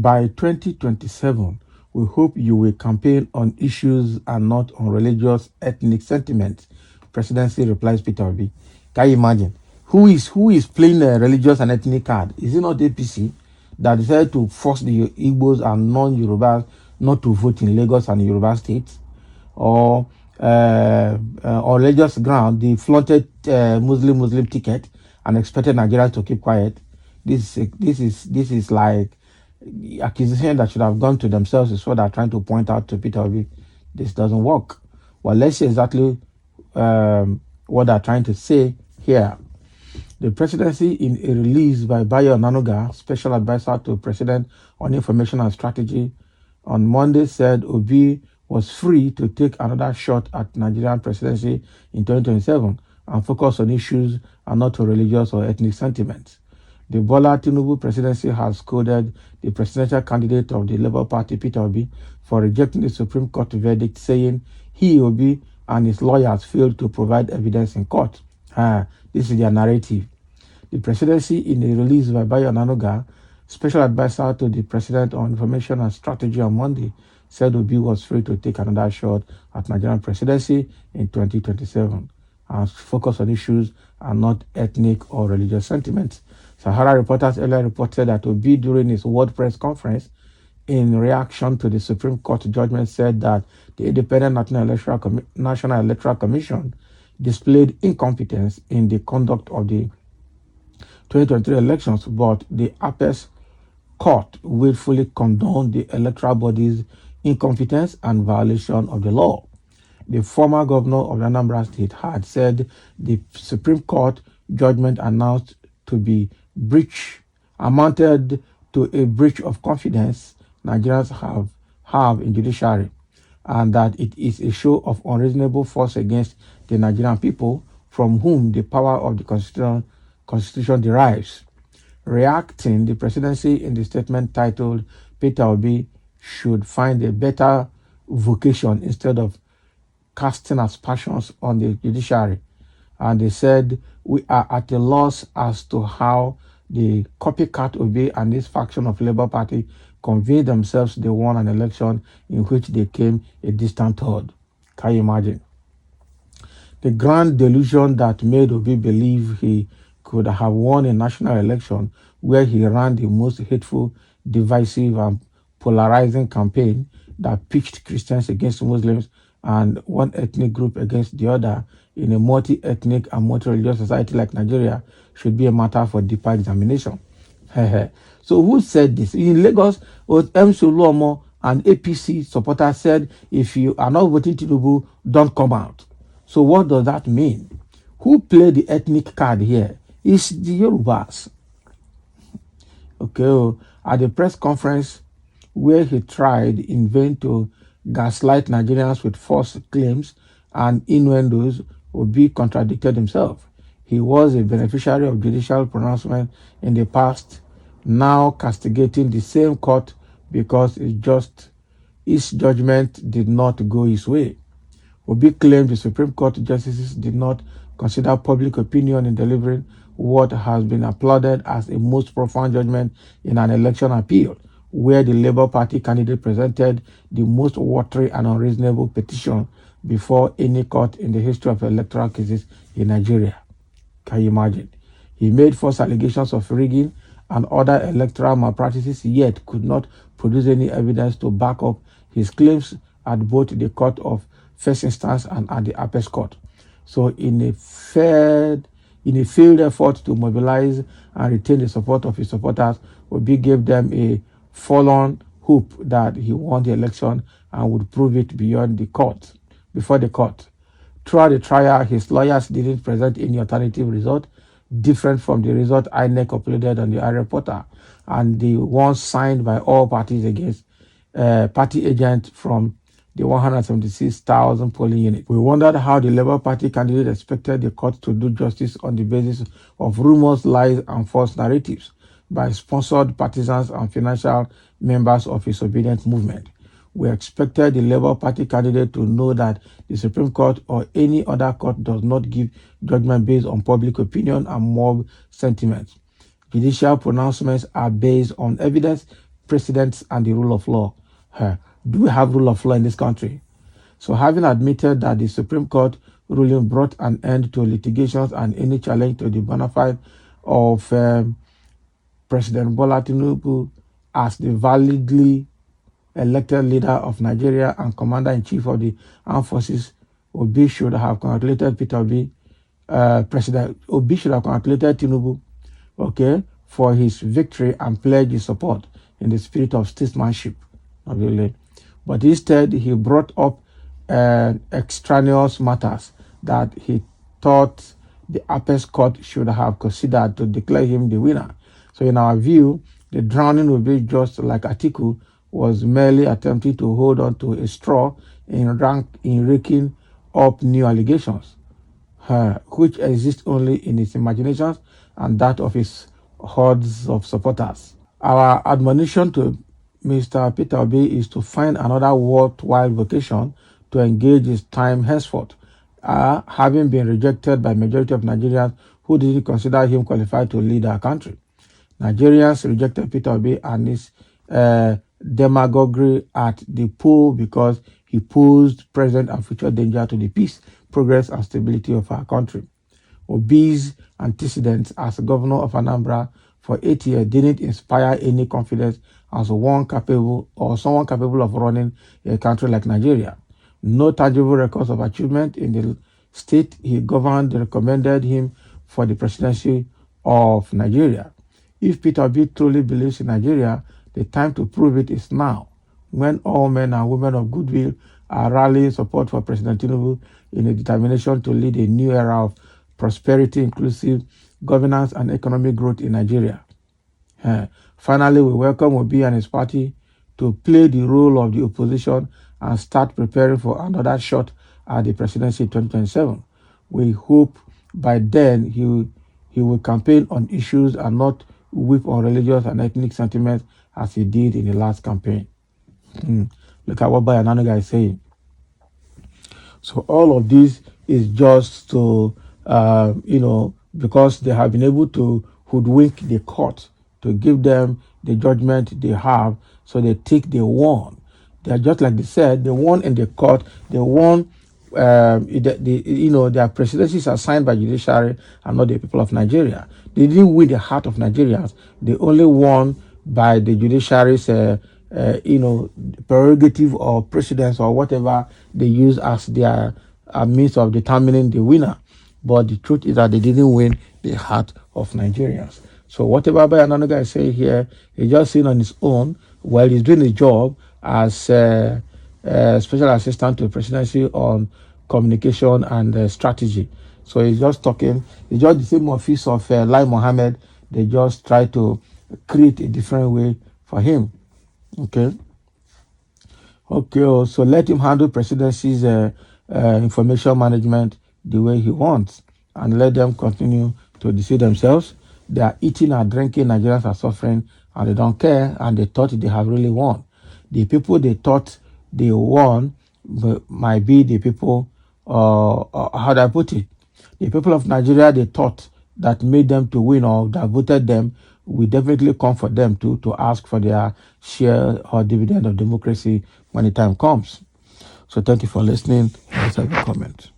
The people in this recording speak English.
By 2027, we hope you will campaign on issues and not on religious ethnic sentiments. Presidency replies Peter Obi. Can you imagine? Who is playing a religious and ethnic card? Is it not APC that decided to force the Igbos and non-Yorubas not to vote in Lagos and Yoruba states? Or on religious ground, they flaunted Muslim ticket and expected Nigerians to keep quiet. This is like accusation that should have gone to themselves is what they're trying to point out to Peter Obi. This doesn't work. Well, let's see exactly what they're trying to say here. The presidency, in a release by Judgement-Onanuga, special advisor to President on Information and Strategy, on Monday said Obi was free to take another shot at Nigerian presidency in 2027 and focus on issues and not on religious or ethnic sentiments. The Bola Tinubu presidency has scolded the presidential candidate of the Labour Party, Peter Obi, for rejecting the Supreme Court verdict, saying he, Obi, and his lawyers failed to provide evidence in court. This is their narrative. The presidency, in a release by Judgement-Onanuga, special advisor to the president on information and strategy, on Monday, said Obi was free to take another shot at Nigerian presidency in 2027 and focus on issues and not ethnic or religious sentiments. Sahara reporters earlier reported that Obi, during his World Press Conference, in reaction to the Supreme Court judgment, said that the Independent National Electoral Commission displayed incompetence in the conduct of the 2023 elections, but the Apex Court willfully condoned the electoral body's incompetence and violation of the law. The former governor of Anambra State had said the Supreme Court judgment announced to be amounted to a breach of confidence Nigerians have in judiciary, and that it is a show of unreasonable force against the Nigerian people, from whom the power of the Constitution derives. Reacting, the presidency, in the statement titled Peter Obi should find a better vocation instead of casting aspersions on the judiciary. And they said, we are at a loss as to how the copycat Obi and this faction of Labour Party convinced themselves they won an election in which they came a distant third. Can you imagine? The grand delusion that made Obi believe he could have won a national election where he ran the most hateful, divisive, and polarizing campaign that pitched Christians against Muslims and one ethnic group against the other in a multi-ethnic and multi-religious society like Nigeria should be a matter for deeper examination. So who said this? In Lagos, M. Soluomo and APC supporters said, if you are not voting Tinubu, don't come out. So what does that mean? Who played the ethnic card here? It's the Yorubas. Okay, at the press conference where he tried in vain to gaslight Nigerians with false claims and innuendos, Obi contradicted himself. He was a beneficiary of judicial pronouncement in the past, now castigating the same court because its judgment did not go his way. Obi claimed the Supreme Court justices did not consider public opinion in delivering what has been applauded as a most profound judgment in an election appeal, where the Labour Party candidate presented the most watery and unreasonable petition before any court in the history of electoral cases in Nigeria. Can you imagine? He made false allegations of rigging and other electoral malpractices, yet could not produce any evidence to back up his claims at both the court of first instance and at the Apex Court. So in a failed effort to mobilize and retain the support of his supporters, Obi gave them a forlorn hope that he won the election and would prove it before the court. Throughout the trial, his lawyers didn't present any alternative result different from the result INEC uploaded on the iReporter and the ones signed by all parties against party agents from the 176,000 polling units. We wondered how the Labour Party candidate expected the court to do justice on the basis of rumors, lies, and false narratives by sponsored partisans and financial members of his obedient movement. We expected the Labour Party candidate to know that the Supreme Court or any other court does not give judgment based on public opinion and mob sentiments. Judicial pronouncements are based on evidence precedents and the rule of law. Do we have rule of law in this country? So having admitted that the Supreme Court ruling brought an end to litigations and any challenge to the bona fide of President Bola Tinubu as the validly elected leader of Nigeria and commander-in-chief of the armed forces, Obi should have congratulated Peter Obi. President Obi should have congratulated Tinubu, okay, for his victory and pledged his support in the spirit of statesmanship. Not really. But instead, he brought up extraneous matters that he thought the apex court should have considered to declare him the winner. So in our view, the drowning will be just like Atiku was merely attempting to hold on to a straw in raking up new allegations, which exist only in his imaginations and that of his hordes of supporters. Our admonition to Mr. Peter Obi is to find another worthwhile vocation to engage his time henceforth, having been rejected by majority of Nigerians who didn't consider him qualified to lead our country. Nigerians rejected Peter Obi and his demagoguery at the poll because he posed present and future danger to the peace, progress, and stability of our country. Obi's antecedents as governor of Anambra for 8 years didn't inspire any confidence as someone capable of running a country like Nigeria. No tangible records of achievement in the state he governed recommended him for the presidency of Nigeria. If Peter Obi truly believes in Nigeria, the time to prove it is now, when all men and women of goodwill are rallying support for President Tinubu in a determination to lead a new era of prosperity, inclusive governance, and economic growth in Nigeria. Finally, we welcome Obi and his party to play the role of the opposition and start preparing for another shot at the presidency in 2027. We hope by then he will campaign on issues and not whip on religious and ethnic sentiments as he did in the last campaign. Look at what Onanuga is saying. So all of this is just to, because they have been able to hoodwink the court to give them the judgment they have, so they think they won. They are just like they said, they won in the court, they won, their presidencies are signed by judiciary and not the people of Nigeria. They didn't win the heart of Nigerians. They only won by the judiciary's, prerogative or precedence or whatever they use as their means of determining the winner. But the truth is that they didn't win the heart of Nigerians. So whatever Onanuga is saying here, he's just saying on his own while he's doing his job as special assistant to the presidency on communication and strategy. So he's just talking. It's just the same office of Lai Mohammed. They just try to create a different way for him. Okay. So let him handle presidency's information management the way he wants, and let them continue to deceive themselves. They are eating and drinking. Nigerians are suffering, and they don't care, and they thought they have really won. The people they thought they won might be the people, how do I put it? The people of Nigeria they thought that made them to win or that voted them will definitely come for them to ask for their share or dividend of democracy when the time comes. So thank you for listening. Let's have a comment.